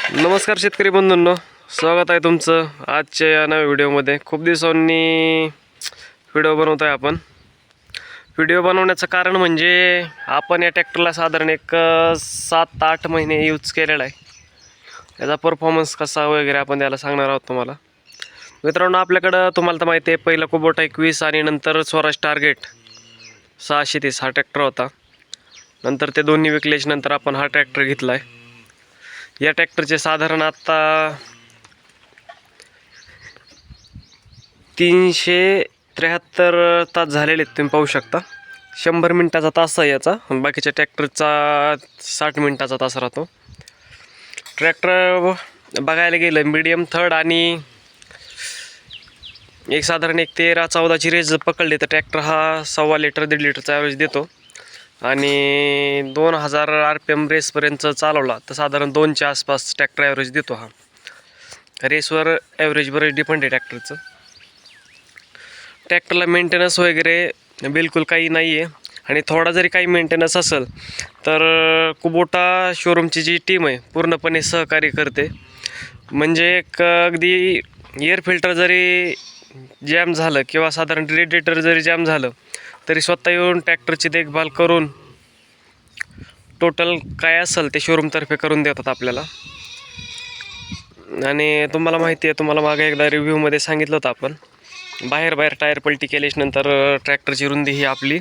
नमस्कार शेतकरी बंधूंनो, स्वागत आहे तुमचं आजच्या या नव्या व्हिडिओमध्ये। खूप दिवसांनी व्हिडिओ बनवतो आहे आपण। व्हिडिओ बनवण्याचं कारण म्हणजे आपण या ट्रॅक्टरला साधारण एक 7-8 महिने यूज केलेला आहे। याचा परफॉर्मन्स कसा वगैरे आपण त्याला सांगणार आहोत तुम्हाला। मित्रांनो, आपल्याकडं तुम्हाला तर माहिती आहे, पहिला कुबोटा 21 आणि नंतर स्वराज टार्गेट 630 हा ट्रॅक्टर होता। नंतर ते दोन्ही विकल्याच्या नंतर आपण हा ट्रॅक्टर घेतला आहे। या ट्रॅक्टरचे साधारण आता 373 तास झालेले आहेत। तुम्ही पाहू शकता 100 मिनिटाचा तास आहे याचा, बाकीच्या ट्रॅक्टरचा 60 मिनिटाचा तास राहतो। ट्रॅक्टर बघायला गेलं मीडियम थर्ड आणि एक साधारण 13-14ची रेंज पकडली तर ट्रॅक्टर हा 1.25 लिटर 1.5 लिटरचा ॲव्हरेज देतो। आणि 2000 RPM रेसपर्यंत चालवला तर साधारण 2च्या आसपास ट्रॅक्टर ॲव्हरेज देतो। हा रेसवर ॲव्हरेज बरेच डिपेंड आहे ट्रॅक्टरचं। ट्रॅक्टरला मेंटेनन्स वगैरे बिलकुल काही नाही आहे, आणि थोडा जरी काही मेंटेनन्स असेल तर कुबोटा शोरूमची जी टीम आहे पूर्णपणे सहकार्य करते। म्हणजे एक अगदी एअर फिल्टर जरी जॅम झालं किंवा साधारण रेडिएटर जरी जॅम झालं तरी स्वतः येऊन ट्रॅक्टरची देखभाल करून टोटल काय असेल ते शोरूमतर्फे करून देतात आपल्याला। आणि तुम्हाला माहिती आहे, तुम्हाला मागे एकदा रिव्ह्यूमध्ये सांगितलं होतं आपण, बाहेर टायर पलटी केल्याच्या नंतर ट्रॅक्टरची रुंदी ही आपली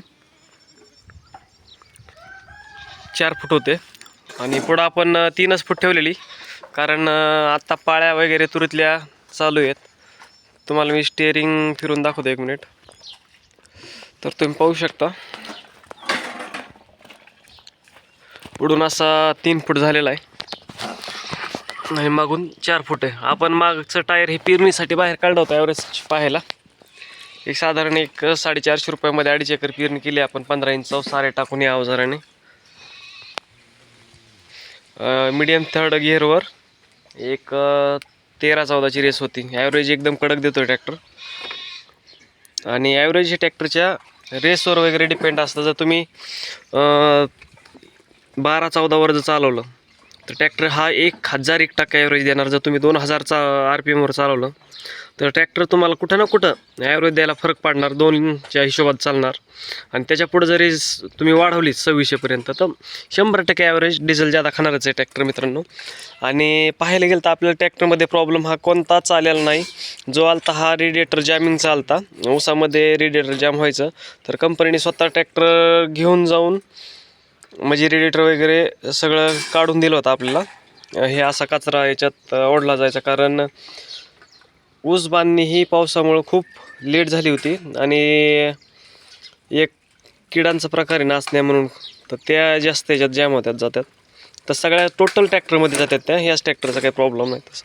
4 फूट होते आणि पुढं आपण 3च फूट ठेवलेली, कारण आत्ता पाळ्या वगैरे तुरीतल्या चालू आहेत। तुम्हाला मी स्टिअरिंग फिरून दाखवतो 1 मिनिट। तर तुम्ही पाहू शकता पुढून असा 3 फूट झालेला आहे आणि मागून 4 फूट आहे। आपण मागचं टायर हे पेरणीसाठी बाहेर काढलं होतं ॲव्हरेज पाहायला। एक साधारण 450 रुपयामध्ये 2.5 एकर पेरणी केली आपण 15 इंच सारे टाकून या अवजाराने। मीडियम थर्ड गिअरवर एक 13-14ची रेस होती। ॲव्हरेज एकदम कडक देतो ट्रॅक्टर, आणि ॲव्हरेज हे ट्रॅक्टरच्या रेसवर वगैरे डिपेंड असतं। जर तुम्ही 12-14 वर जर चालवलं तर ट्रॅक्टर हा 1001% ॲव्हरेज देणार। जर तुम्ही 2000चा RPMवर चालवलं तर ट्रॅक्टर तुम्हाला कुठं ना कुठं ॲव्हरेज द्यायला फरक पाडणार, 2च्या हिशोबात चालणार। आणि त्याच्या पुढे जरी तुम्ही वाढवली 2600पर्यंत तर 100% ॲव्हरेज डिझेल जादा खाणारच आहे ट्रॅक्टर मित्रांनो। आणि पाहायला गेलं तर आपल्याला ट्रॅक्टरमध्ये प्रॉब्लेम हा कोणताच आलेला नाही। जो आलता हा रेडिएटर जॅमिंगचा आलता, ऊसामध्ये रेडिएटर जॅम व्हायचं, तर कंपनीने स्वतः ट्रॅक्टर घेऊन जाऊन म्हणजे रेडिएटर वगैरे सगळं काढून दिलं होतं आपल्याला। हे असा कचरा याच्यात ओढला जायचा, कारण ऊस बांधणी ही पावसामुळं खूप लेट झाली होती आणि एक किडांचा प्रकार आहे नाचण्या म्हणून, तर त्या जास्त याच्यात जॅम होत्यात जातात। तर सगळ्या टोटल ट्रॅक्टरमध्ये जातात त्या, ह्याच ट्रॅक्टरचा काही प्रॉब्लेम नाही तसं।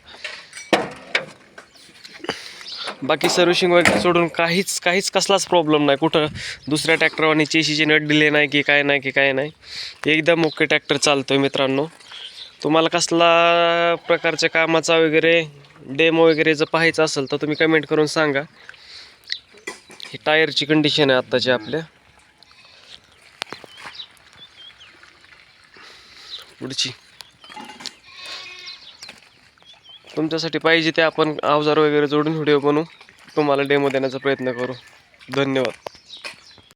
बाकी सर्व्हिसिंग वगैरे सोडून काहीच कसलाच प्रॉब्लेम नाही। कुठं दुसऱ्या ट्रॅक्टरवानी चेशीचे नट दिले नाही की काय नाही, एकदम ओके ट्रॅक्टर चालतोय मित्रांनो। तुम्हाला कसला प्रकारच्या कामाचा वगैरे डेमो वगैरे जर पाहायचं असेल तर तुम्ही कमेंट करून सांगा। ही टायरची कंडिशन आहे आत्ताची आपल्या। पुढची तुमच्यासाठी पाहिजे ते आपण अवजार वगैरे जोडून व्हिडिओ बनवू, तुम्हाला डेमो देण्याचा प्रयत्न करू। धन्यवाद।